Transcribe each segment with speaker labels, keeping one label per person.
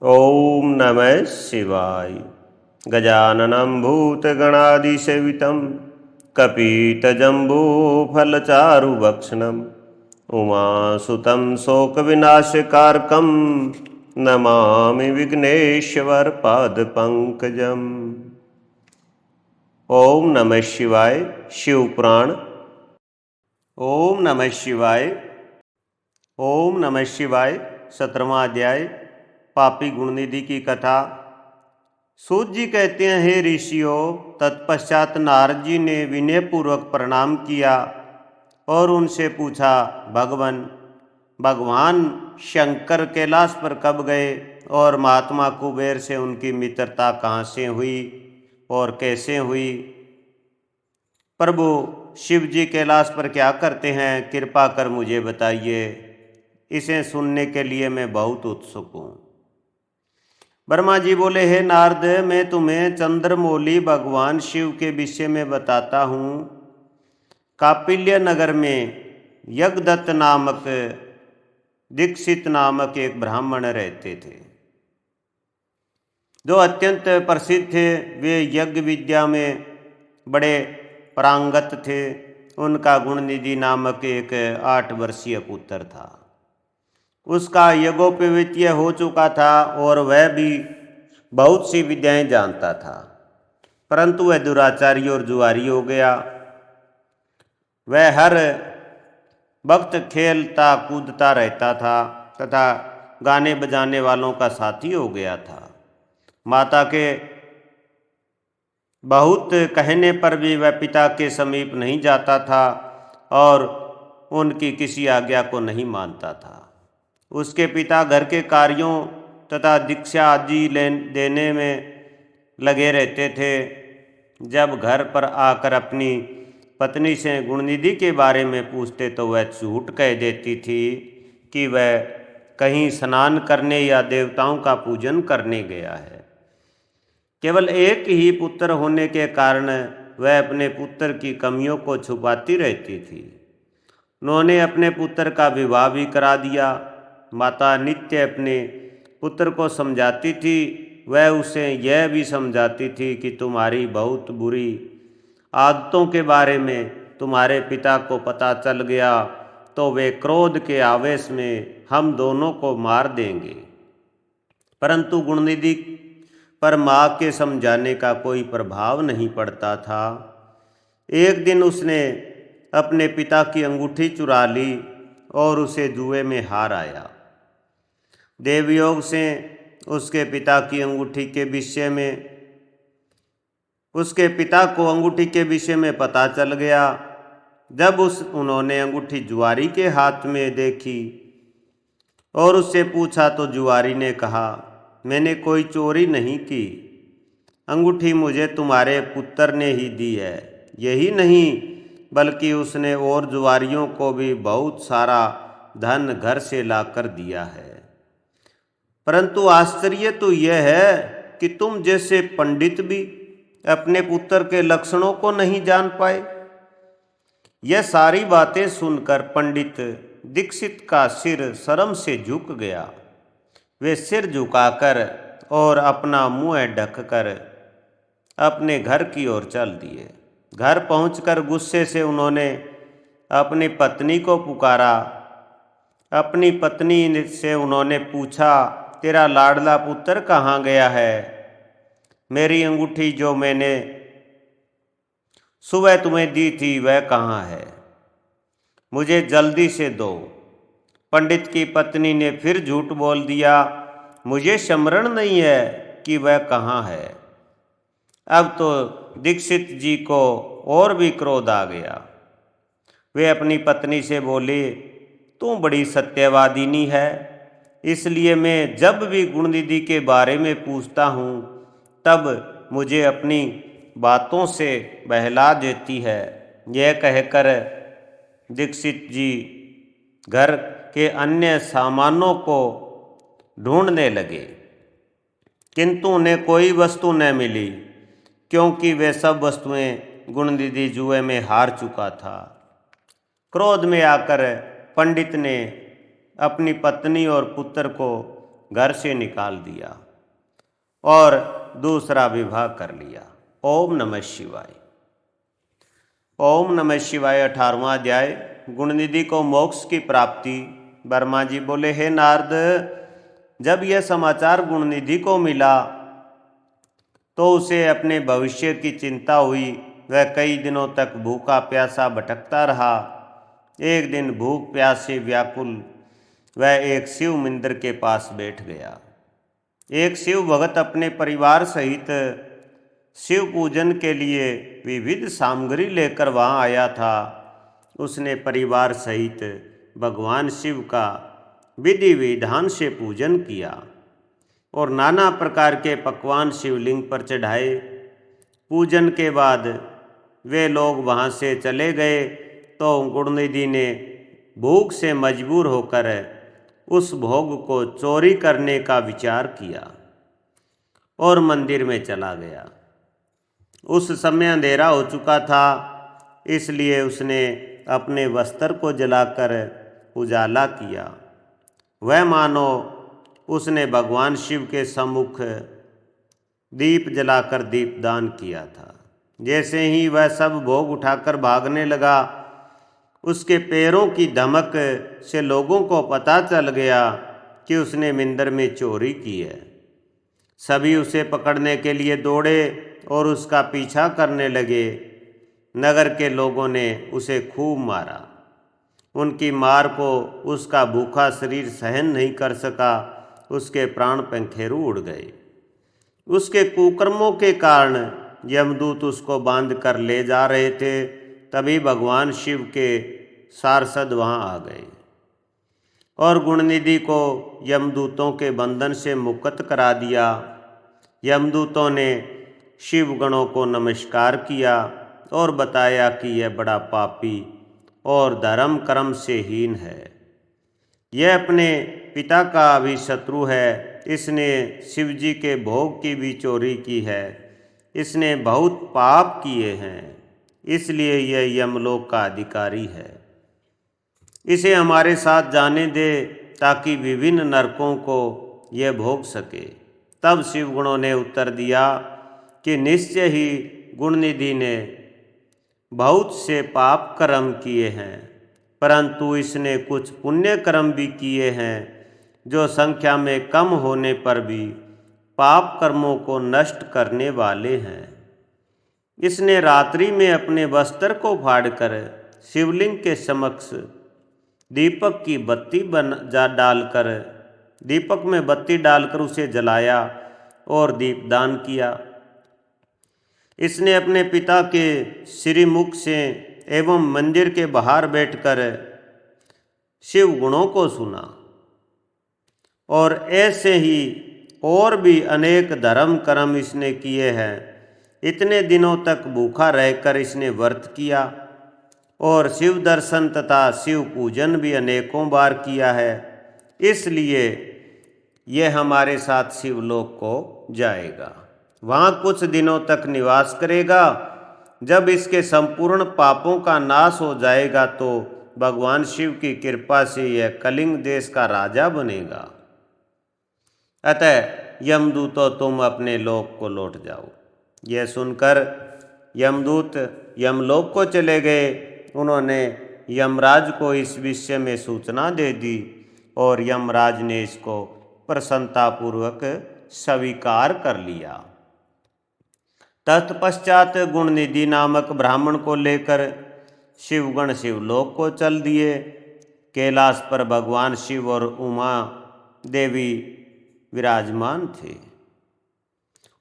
Speaker 1: ॐ नमः शिवाय। गजाननं भूतगणादिसेवितं कपितजम्बूफलचारुभक्षणम् उमासुतं शोकविनाशकारकं नमामि विघ्नेश्वरपादपङ्कजम्। ओम नमः शिवाय। शिव पुराण। ओम नमः शिवाय। ओम नमः शिवाय। 17वां अध्याय पापी गुणनिधि की कथा। सूत जी कहते हैं, हे ऋषियों, तत्पश्चात नारद जी ने विनयपूर्वक प्रणाम किया और उनसे पूछा, भगवान शंकर कैलाश पर कब गए और महात्मा कुबेर से उनकी मित्रता कहाँ से हुई और कैसे हुई? प्रभु शिव जी कैलाश पर क्या करते हैं, कृपा कर मुझे बताइए। इसे सुनने के लिए मैं बहुत उत्सुक हूँ। ब्रह्मा जी बोले, हे नारद, मैं तुम्हें चंद्रमौली भगवान शिव के विषय में बताता हूँ। कापिल्य नगर में यज्ञदत्त नामक दीक्षित नामक एक ब्राह्मण रहते थे, जो अत्यंत प्रसिद्ध थे। वे यज्ञ विद्या में बड़े पारंगत थे। उनका गुणनिधि नामक एक 8 वर्षीय पुत्र था। उसका यज्ञोपवीत हो चुका था और वह भी बहुत सी विद्याएं जानता था, परंतु वह दुराचारी और जुआरी हो गया। वह हर वक्त खेलता कूदता रहता था तथा गाने बजाने वालों का साथी हो गया था। माता के बहुत कहने पर भी वह पिता के समीप नहीं जाता था और उनकी किसी आज्ञा को नहीं मानता था। उसके पिता घर के कार्यों तथा दीक्षा आदि देने में लगे रहते थे। जब घर पर आकर अपनी पत्नी से गुणनिधि के बारे में पूछते तो वह झूठ कह देती थी कि वह कहीं स्नान करने या देवताओं का पूजन करने गया है। केवल एक ही पुत्र होने के कारण वह अपने पुत्र की कमियों को छुपाती रहती थी। उन्होंने अपने पुत्र का विवाह भी करा दिया। माता नित्य अपने पुत्र को समझाती थी। वह उसे यह भी समझाती थी कि तुम्हारी बहुत बुरी आदतों के बारे में तुम्हारे पिता को पता चल गया तो वे क्रोध के आवेश में हम दोनों को मार देंगे। परंतु गुणनिधि पर माँ के समझाने का कोई प्रभाव नहीं पड़ता था। एक दिन उसने अपने पिता की अंगूठी चुरा ली और उसे जुए में हार आया। देवयोग से उसके पिता को अंगूठी के विषय में पता चल गया। जब उन्होंने अंगूठी जुआरी के हाथ में देखी और उससे पूछा तो जुआरी ने कहा, मैंने कोई चोरी नहीं की, अंगूठी मुझे तुम्हारे पुत्र ने ही दी है। यही नहीं बल्कि उसने और जुआरियों को भी बहुत सारा धन घर से लाकर दिया है। परंतु आश्चर्य तो यह है कि तुम जैसे पंडित भी अपने पुत्र के लक्षणों को नहीं जान पाए। यह सारी बातें सुनकर पंडित दीक्षित का सिर शर्म से झुक गया। वे सिर झुकाकर और अपना मुंह ढककर अपने घर की ओर चल दिए। घर पहुंचकर गुस्से से उन्होंने अपनी पत्नी को पुकारा। अपनी पत्नी से उन्होंने पूछा, तेरा लाडला पुत्र कहाँ गया है? मेरी अंगूठी जो मैंने सुबह तुम्हें दी थी वह कहाँ है? मुझे जल्दी से दो। पंडित की पत्नी ने फिर झूठ बोल दिया, मुझे स्मरण नहीं है कि वह कहाँ है। अब तो दीक्षित जी को और भी क्रोध आ गया। वे अपनी पत्नी से बोले, तू बड़ी सत्यवादिनी है, इसलिए मैं जब भी गुणनिधि के बारे में पूछता हूँ तब मुझे अपनी बातों से बहला देती है। यह कहकर दीक्षित जी घर के अन्य सामानों को ढूंढने लगे, किंतु उन्हें कोई वस्तु न मिली, क्योंकि वे सब वस्तुएं गुणनिधि जुए में हार चुका था। क्रोध में आकर पंडित ने अपनी पत्नी और पुत्र को घर से निकाल दिया और दूसरा विवाह कर लिया। ओम नमः शिवाय। ओम नमः शिवाय। 18वां अध्याय। गुणनिधि को मोक्ष की प्राप्ति। ब्रह्मा जी बोले, हे नारद, जब यह समाचार गुणनिधि को मिला तो उसे अपने भविष्य की चिंता हुई। वह कई दिनों तक भूखा प्यासा भटकता रहा। एक दिन भूख प्यास से व्याकुल वह एक शिव मंदिर के पास बैठ गया। एक शिव भगत अपने परिवार सहित शिव पूजन के लिए विविध सामग्री लेकर वहाँ आया था। उसने परिवार सहित भगवान शिव का विधि विधान से पूजन किया और नाना प्रकार के पकवान शिवलिंग पर चढ़ाए। पूजन के बाद वे लोग वहाँ से चले गए तो गुणनिधि ने भूख से मजबूर होकर उस भोग को चोरी करने का विचार किया और मंदिर में चला गया। उस समय अंधेरा हो चुका था, इसलिए उसने अपने वस्त्र को जलाकर उजाला किया। वह मानो उसने भगवान शिव के सम्मुख दीप जलाकर दीपदान किया था। जैसे ही वह सब भोग उठाकर भागने लगा, उसके पैरों की धमक से लोगों को पता चल गया कि उसने मंदिर में चोरी की है। सभी उसे पकड़ने के लिए दौड़े और उसका पीछा करने लगे। नगर के लोगों ने उसे खूब मारा। उनकी मार को उसका भूखा शरीर सहन नहीं कर सका। उसके प्राण पंखेरु उड़ गए। उसके कुकर्मों के कारण यमदूत उसको बांध कर ले जा रहे थे। तभी भगवान शिव के पार्षद वहाँ आ गए और गुणनिधि को यमदूतों के बंधन से मुक्त करा दिया। यमदूतों ने शिव गणों को नमस्कार किया और बताया कि यह बड़ा पापी और धर्म कर्म से हीन है। यह अपने पिता का भी शत्रु है। इसने शिवजी के भोग की भी चोरी की है। इसने बहुत पाप किए हैं, इसलिए यह यमलोक का अधिकारी है। इसे हमारे साथ जाने दे ताकि विभिन्न नरकों को यह भोग सके। तब शिवगुणों ने उत्तर दिया कि निश्चय ही गुणनिधि ने बहुत से पाप कर्म किए हैं, परंतु इसने कुछ पुण्य कर्म भी किए हैं जो संख्या में कम होने पर भी पाप कर्मों को नष्ट करने वाले हैं। इसने रात्रि में अपने वस्त्र को फाड़कर शिवलिंग के समक्ष दीपक की बत्ती दीपक में बत्ती डालकर उसे जलाया और दीपदान किया। इसने अपने पिता के श्रीमुख से एवं मंदिर के बाहर बैठकर शिव गुणों को सुना और ऐसे ही और भी अनेक धर्म कर्म इसने किए हैं। इतने दिनों तक भूखा रहकर इसने व्रत किया और शिव दर्शन तथा शिव पूजन भी अनेकों बार किया है। इसलिए यह हमारे साथ शिवलोक को जाएगा, वहाँ कुछ दिनों तक निवास करेगा। जब इसके संपूर्ण पापों का नाश हो जाएगा तो भगवान शिव की कृपा से यह कलिंग देश का राजा बनेगा। अतः यमदूतों, तुम अपने लोक को लौट जाओ। यह सुनकर यमदूत यमलोक को चले गए। उन्होंने यमराज को इस विषय में सूचना दे दी और यमराज ने इसको प्रसन्नतापूर्वक स्वीकार कर लिया। तत्पश्चात गुणनिधि नामक ब्राह्मण को लेकर शिवगण शिवलोक को चल दिए। कैलाश पर भगवान शिव और उमा देवी विराजमान थे।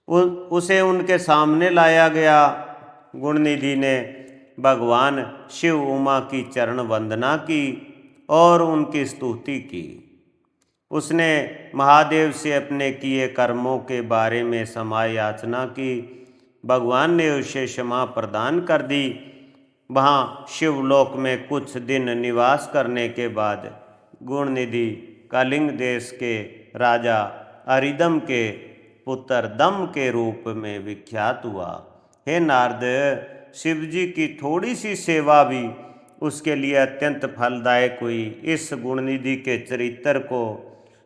Speaker 1: उसे उनके सामने लाया गया। गुणनिधि ने भगवान शिव उमा की चरण वंदना की और उनकी स्तुति की। उसने महादेव से अपने किए कर्मों के बारे में क्षमा याचना की। भगवान ने उसे क्षमा प्रदान कर दी। वहाँ शिवलोक में कुछ दिन निवास करने के बाद गुणनिधि कलिंग देश के राजा अरिदम के पुत्र दम के रूप में विख्यात हुआ। हे नारद, शिवजी की थोड़ी सी सेवा भी उसके लिए अत्यंत फलदायक हुई। इस गुणनिधि के चरित्र को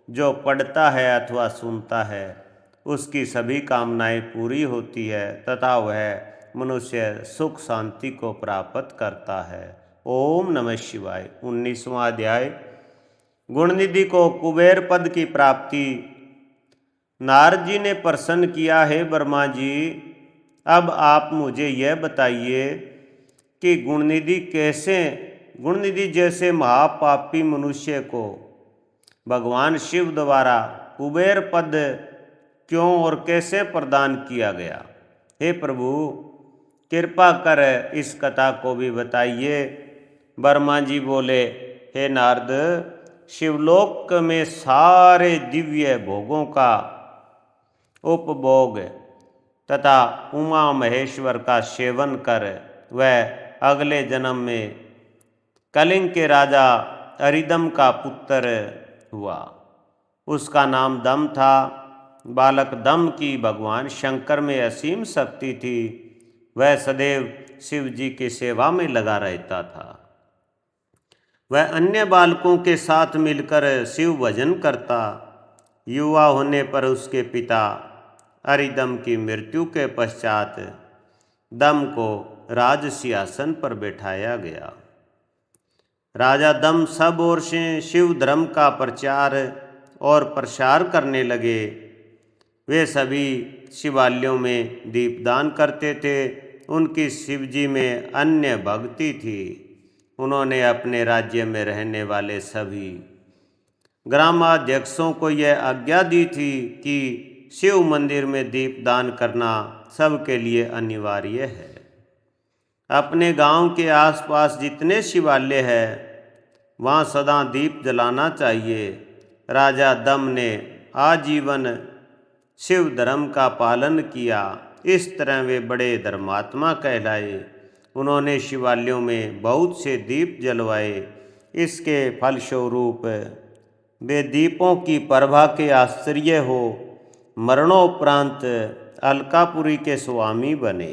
Speaker 1: जो पढ़ता है अथवा सुनता है उसकी सभी कामनाएं पूरी होती है तथा वह मनुष्य सुख शांति को प्राप्त करता है। ओम नमः शिवाय। 19वां अध्याय। गुणनिधि को कुबेर पद की प्राप्ति। नारद जी ने प्रश्न किया, है ब्रह्मा जी, अब आप मुझे यह बताइए कि गुणनिधि जैसे महापापी मनुष्य को भगवान शिव द्वारा कुबेर पद क्यों और कैसे प्रदान किया गया। हे प्रभु, कृपा कर इस कथा को भी बताइए। ब्रह्मा जी बोले, हे नारद, शिवलोक में सारे दिव्य भोगों का उपभोग तथा उमा महेश्वर का सेवन कर वह अगले जन्म में कलिंग के राजा अरिदम का पुत्र हुआ। उसका नाम दम था। बालक दम की भगवान शंकर में असीम शक्ति थी। वह सदैव शिव जी की सेवा में लगा रहता था। वह अन्य बालकों के साथ मिलकर शिव भजन करता। युवा होने पर उसके पिता अरिदम की मृत्यु के पश्चात दम को राज सिंहासन पर बैठाया गया। राजा दम सब ओर से शिव धर्म का प्रचार और प्रसार करने लगे। वे सभी शिवालयों में दीपदान करते थे। उनकी शिवजी में अन्य भक्ति थी। उन्होंने अपने राज्य में रहने वाले सभी ग्रामाध्यक्षों को यह आज्ञा दी थी कि शिव मंदिर में दीपदान करना सबके लिए अनिवार्य है। अपने गांव के आसपास जितने शिवालय हैं वहाँ सदा दीप जलाना चाहिए। राजा दम ने आजीवन शिव धर्म का पालन किया। इस तरह वे बड़े धर्मात्मा कहलाए। उन्होंने शिवालयों में बहुत से दीप जलवाए। इसके फलस्वरूप वे दीपों की प्रभा के आश्चर्य हो मरणोपरांत अलकापुरी के स्वामी बने।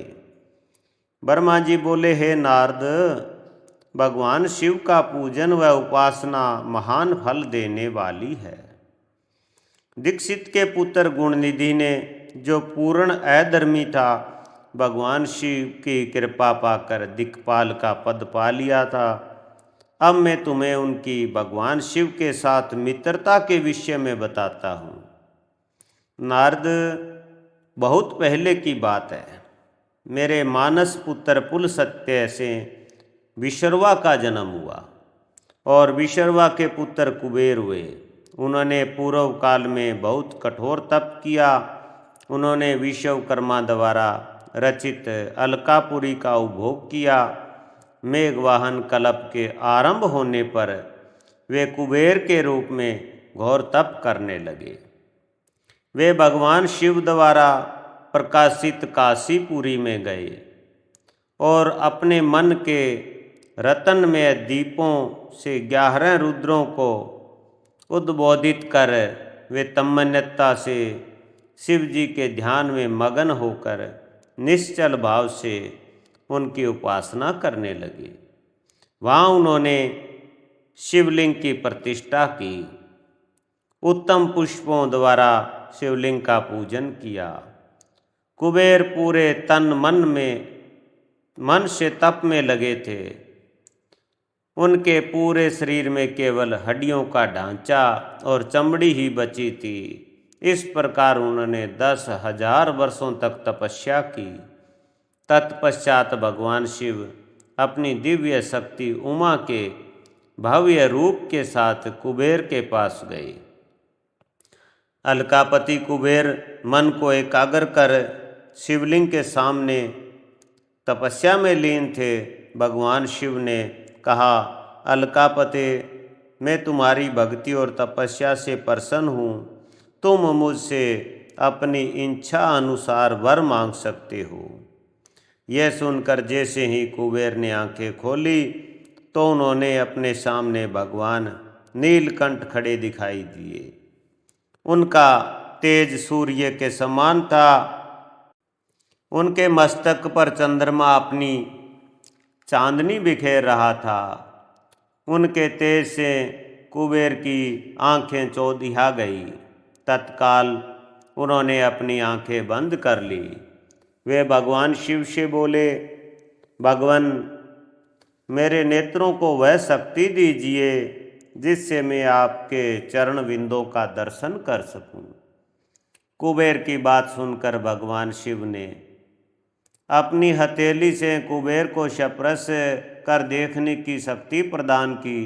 Speaker 1: ब्रह्मा जी बोले, हे नारद, भगवान शिव का पूजन व उपासना महान फल देने वाली है। दीक्षित के पुत्र गुणनिधि ने, जो पूर्ण अधर्मी था, भगवान शिव की कृपा पाकर दिक्पाल का पद पा लिया था। अब मैं तुम्हें उनकी भगवान शिव के साथ मित्रता के विषय में बताता हूँ। नारद, बहुत पहले की बात है। मेरे मानस पुत्र पुलस्त्य से विशर्वा का जन्म हुआ और विशर्वा के पुत्र कुबेर हुए। उन्होंने पूर्व काल में बहुत कठोर तप किया। उन्होंने विश्वकर्मा द्वारा रचित अलकापुरी का उपभोग किया। मेघवाहन कल्प के आरंभ होने पर वे कुबेर के रूप में घोर तप करने लगे। वे भगवान शिव द्वारा प्रकाशित काशीपुरी में गए और अपने मन के रतन में दीपों से 11 रुद्रों को उद्बोधित कर वे तन्मयता से शिव जी के ध्यान में मगन होकर निश्चल भाव से उनकी उपासना करने लगे। वहाँ उन्होंने शिवलिंग की प्रतिष्ठा की। उत्तम पुष्पों द्वारा शिवलिंग का पूजन किया। कुबेर पूरे तन मन से तप में लगे थे। उनके पूरे शरीर में केवल हड्डियों का ढांचा और चमड़ी ही बची थी। इस प्रकार उन्होंने 10,000 वर्षों तक तपस्या की। तत्पश्चात भगवान शिव अपनी दिव्य शक्ति उमा के भव्य रूप के साथ कुबेर के पास गए। अलकापति कुबेर मन को एकाग्र कर शिवलिंग के सामने तपस्या में लीन थे। भगवान शिव ने कहा, अलकापते, मैं तुम्हारी भक्ति और तपस्या से प्रसन्न हूँ। तुम मुझसे अपनी इच्छा अनुसार वर मांग सकते हो। यह सुनकर जैसे ही कुबेर ने आंखें खोली तो उन्होंने अपने सामने भगवान नीलकंठ खड़े दिखाई दिए। उनका तेज सूर्य के समान था। उनके मस्तक पर चंद्रमा अपनी चांदनी बिखेर रहा था। उनके तेज से कुबेर की आंखें चौंधिया गई। तत्काल उन्होंने अपनी आंखें बंद कर ली। वे भगवान शिव से बोले, भगवान, मेरे नेत्रों को वह शक्ति दीजिए जिससे मैं आपके चरण बिंदों का दर्शन कर सकूं। कुबेर की बात सुनकर भगवान शिव ने अपनी हथेली से कुबेर को स्पर्श कर देखने की शक्ति प्रदान की।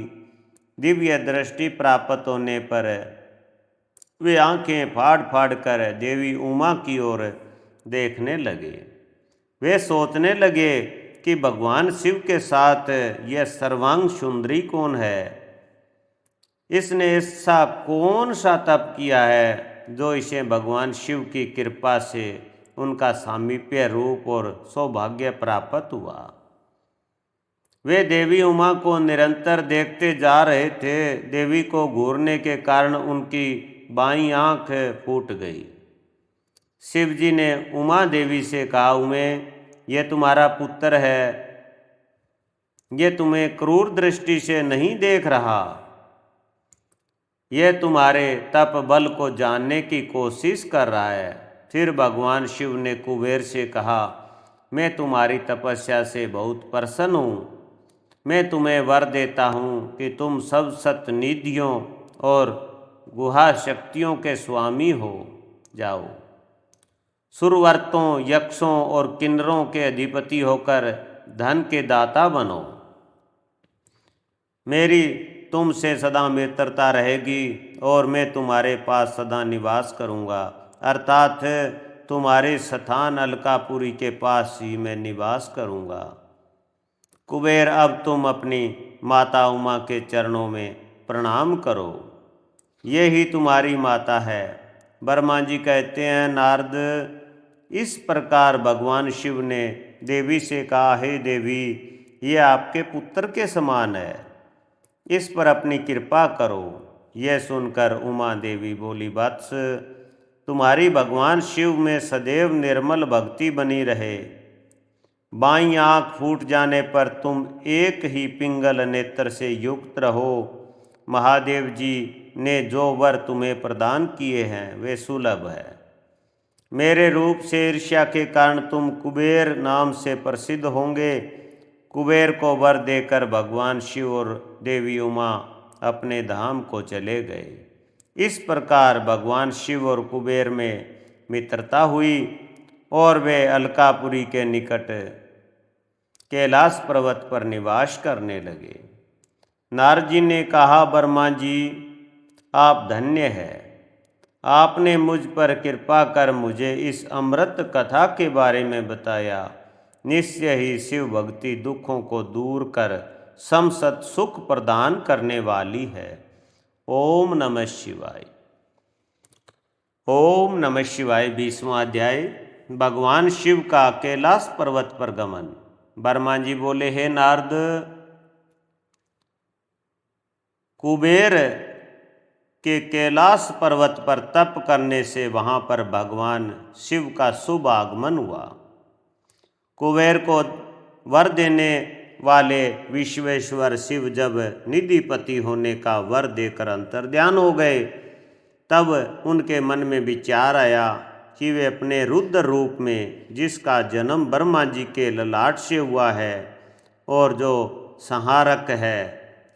Speaker 1: दिव्य दृष्टि प्राप्त होने पर वे आंखें फाड़ फाड़ कर देवी उमा की ओर देखने लगे। वे सोचने लगे कि भगवान शिव के साथ यह सर्वांग सुंदरी कौन है। इसने ऐसा कौन सा तप किया है जो इसे भगवान शिव की कृपा से उनका सामीप्य रूप और सौभाग्य प्राप्त हुआ। वे देवी उमा को निरंतर देखते जा रहे थे। देवी को घूरने के कारण उनकी बाईं आंख फूट गई। शिव जी ने उमा देवी से कहा, उमे, ये तुम्हारा पुत्र है, ये तुम्हें क्रूर दृष्टि से नहीं देख रहा, यह तुम्हारे तप बल को जानने की कोशिश कर रहा है। फिर भगवान शिव ने कुबेर से कहा, मैं तुम्हारी तपस्या से बहुत प्रसन्न हूँ। मैं तुम्हें वर देता हूँ कि तुम सब सतनिधियों और गुहा शक्तियों के स्वामी हो जाओ। सुरवर्तों, यक्षों और किन्नरों के अधिपति होकर धन के दाता बनो। मेरी तुमसे सदा मित्रता रहेगी और मैं तुम्हारे पास सदा निवास करूँगा, अर्थात तुम्हारे स्थान अलकापुरी के पास ही मैं निवास करूँगा। कुबेर, अब तुम अपनी माता उमा के चरणों में प्रणाम करो, ये ही तुम्हारी माता है। ब्रह्मा जी कहते हैं, नारद, इस प्रकार भगवान शिव ने देवी से कहा, हे देवी, ये आपके पुत्र के समान है, इस पर अपनी कृपा करो। यह सुनकर उमा देवी बोली, वत्स, तुम्हारी भगवान शिव में सदैव निर्मल भक्ति बनी रहे। बाईं आँख फूट जाने पर तुम एक ही पिंगल नेत्र से युक्त रहो। महादेव जी ने जो वर तुम्हें प्रदान किए हैं वे सुलभ है। मेरे रूप से ईर्ष्या के कारण तुम कुबेर नाम से प्रसिद्ध होंगे। कुबेर को वर देकर भगवान शिव और देवी उमा अपने धाम को चले गए। इस प्रकार भगवान शिव और कुबेर में मित्रता हुई और वे अलकापुरी के निकट कैलाश पर्वत पर निवास करने लगे। नारद जी ने कहा, ब्रह्मा जी, आप धन्य हैं। आपने मुझ पर कृपा कर मुझे इस अमृत कथा के बारे में बताया। निश्चय ही शिव भक्ति दुखों को दूर कर समसत सुख प्रदान करने वाली है। ओम नमः शिवाय। ओम नमः शिवाय। 20वां अध्याय, भगवान शिव का कैलाश पर्वत पर गमन। ब्रह्मा जी बोले, हे नारद, कुबेर के कैलाश पर्वत पर तप करने से वहाँ पर भगवान शिव का शुभ आगमन हुआ। कुबेर को वर देने वाले विश्वेश्वर शिव जब निधिपति होने का वर देकर अंतर्ध्यान हो गए, तब उनके मन में विचार आया कि वे अपने रुद्र रूप में, जिसका जन्म ब्रह्मा जी के ललाट से हुआ है और जो संहारक है,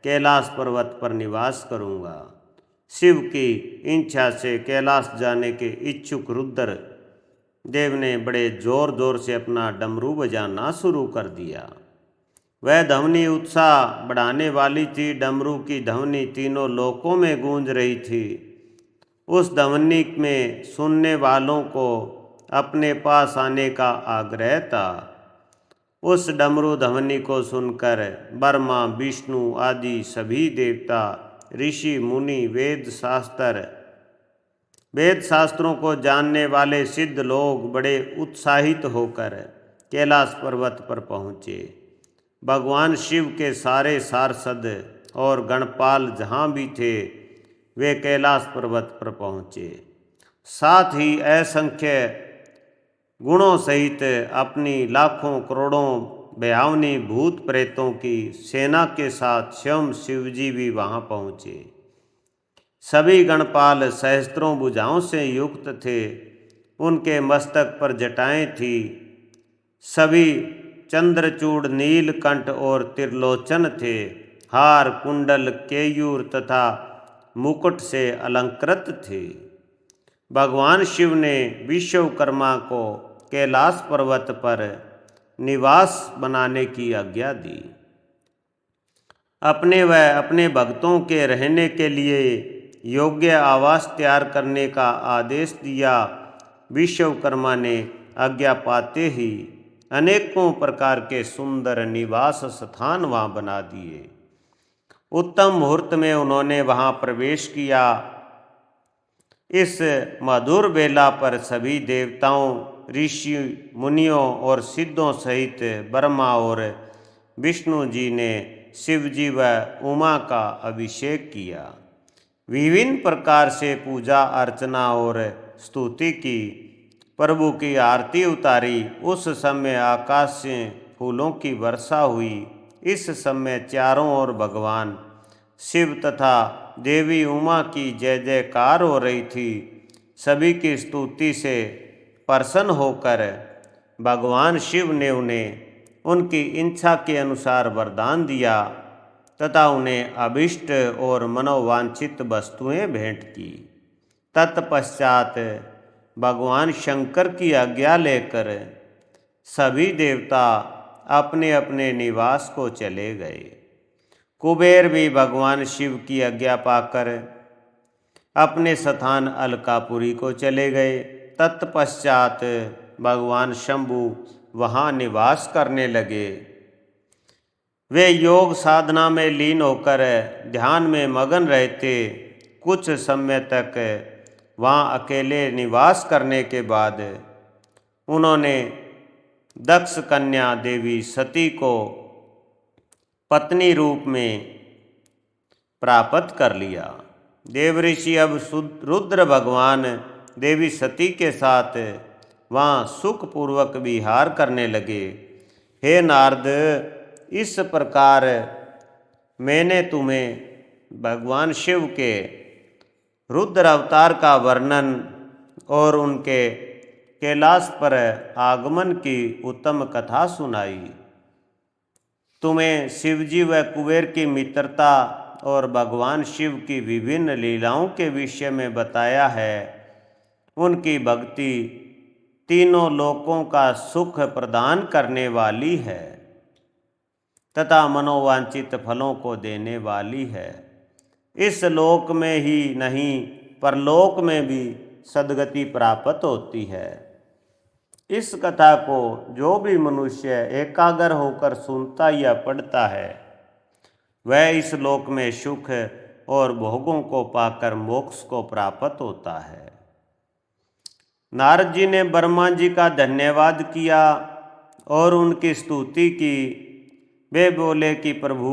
Speaker 1: कैलाश पर्वत पर निवास करूँगा। शिव की इच्छा से कैलाश जाने के इच्छुक रुद्र देव ने बड़े जोर जोर से अपना डमरू बजाना शुरू कर दिया। वह ध्वनि उत्साह बढ़ाने वाली थी। डमरू की ध्वनि तीनों लोकों में गूंज रही थी। उस ध्वनि में सुनने वालों को अपने पास आने का आग्रह था। उस डमरू ध्वनि को सुनकर ब्रह्मा, विष्णु आदि सभी देवता, ऋषि, मुनि, वेद शास्त्रों को जानने वाले सिद्ध लोग बड़े उत्साहित होकर कैलाश पर्वत पर पहुँचे। भगवान शिव के सारे सारसद और गणपाल जहाँ भी थे, वे कैलाश पर्वत पर पहुँचे। साथ ही असंख्य गुणों सहित अपनी लाखों करोड़ों भयावनी भूत प्रेतों की सेना के साथ स्वयं शिवजी भी वहाँ पहुँचे। सभी गणपाल सहस्त्रों भुजाओं से युक्त थे। उनके मस्तक पर जटाएं थी। सभी चंद्रचूड़, नीलकंठ और त्रिलोचन थे। हार, कुंडल, केयूर तथा मुकुट से अलंकृत थे। भगवान शिव ने विश्वकर्मा को कैलाश पर्वत पर निवास बनाने की आज्ञा दी। अपने व अपने भक्तों के रहने के लिए योग्य आवास तैयार करने का आदेश दिया। विश्वकर्मा ने आज्ञा पाते ही अनेकों प्रकार के सुंदर निवास स्थान वहाँ बना दिए। उत्तम मुहूर्त में उन्होंने वहाँ प्रवेश किया। इस मधुर बेला पर सभी देवताओं, ऋषि मुनियों और सिद्धों सहित ब्रह्मा और विष्णु जी ने शिव जी व उमा का अभिषेक किया। विभिन्न प्रकार से पूजा अर्चना और स्तुति की। प्रभु की आरती उतारी। उस समय आकाश से फूलों की वर्षा हुई। इस समय चारों ओर भगवान शिव तथा देवी उमा की जय जयकार हो रही थी। सभी की स्तुति से प्रसन्न होकर भगवान शिव ने उन्हें उनकी इच्छा के अनुसार वरदान दिया तथा उन्हें अभिष्ट और मनोवांछित वस्तुएं भेंट की। तत्पश्चात भगवान शंकर की आज्ञा लेकर सभी देवता अपने अपने निवास को चले गए। कुबेर भी भगवान शिव की आज्ञा पाकर अपने स्थान अलकापुरी को चले गए। तत्पश्चात भगवान शंभु वहाँ निवास करने लगे। वे योग साधना में लीन होकर ध्यान में मगन रहते। कुछ समय तक वहाँ अकेले निवास करने के बाद उन्होंने दक्ष कन्या देवी सती को पत्नी रूप में प्राप्त कर लिया। देवऋषि अब रुद्र भगवान देवी सती के साथ वहाँ सुखपूर्वक विहार करने लगे। हे नारद, इस प्रकार मैंने तुम्हें भगवान शिव के रुद्र अवतार का वर्णन और उनके कैलाश पर आगमन की उत्तम कथा सुनाई। तुम्हें शिवजी व कुबेर की मित्रता और भगवान शिव की विभिन्न लीलाओं के विषय में बताया है। उनकी भक्ति तीनों लोकों का सुख प्रदान करने वाली है तथा मनोवांछित फलों को देने वाली है। इस लोक में ही नहीं परलोक में भी सद्गति प्राप्त होती है। इस कथा को जो भी मनुष्य एकाग्र होकर सुनता या पढ़ता है वह इस लोक में सुख और भोगों को पाकर मोक्ष को प्राप्त होता है। नारद जी ने ब्रह्मा जी का धन्यवाद किया और उनकी स्तुति की। वे बोले कि प्रभु,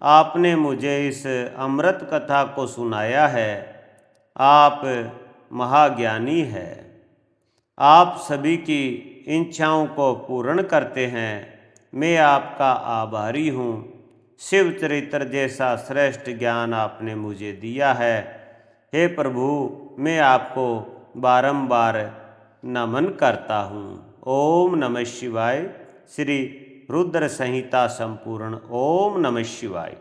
Speaker 1: आपने मुझे इस अमृत कथा को सुनाया है। आप महाज्ञानी हैं। आप सभी की इच्छाओं को पूर्ण करते हैं। मैं आपका आभारी हूँ। शिव चरित्र जैसा श्रेष्ठ ज्ञान आपने मुझे दिया है। हे प्रभु, मैं आपको बारंबार नमन करता हूँ। ओम नमः शिवाय। श्री रुद्र संहिता संपूर्ण। ओम नमः शिवाय।